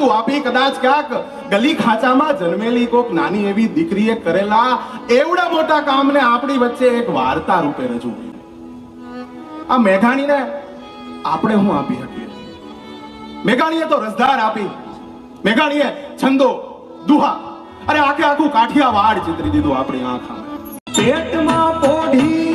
વસ્તુ આપી, કદાચ ક્યાંક ગલી ખાંચામાં જન્મેલી કોક નાની એવી દીકરીએ કરેલા એવડા મોટા કામને આપણી વચ્ચે એક વાર્તા રૂપે રજૂ કરી. આ મેઘાણીને આપણે હું આપી શકીએ? મેઘાણીએ તો રસધાર આપી, મેઘાણીએ છંદો, દુહા, અરે આખે આખું કાઠિયાવાડ ચિતરી દીધું આપણી આંખમાં. પેટમાં પોઢી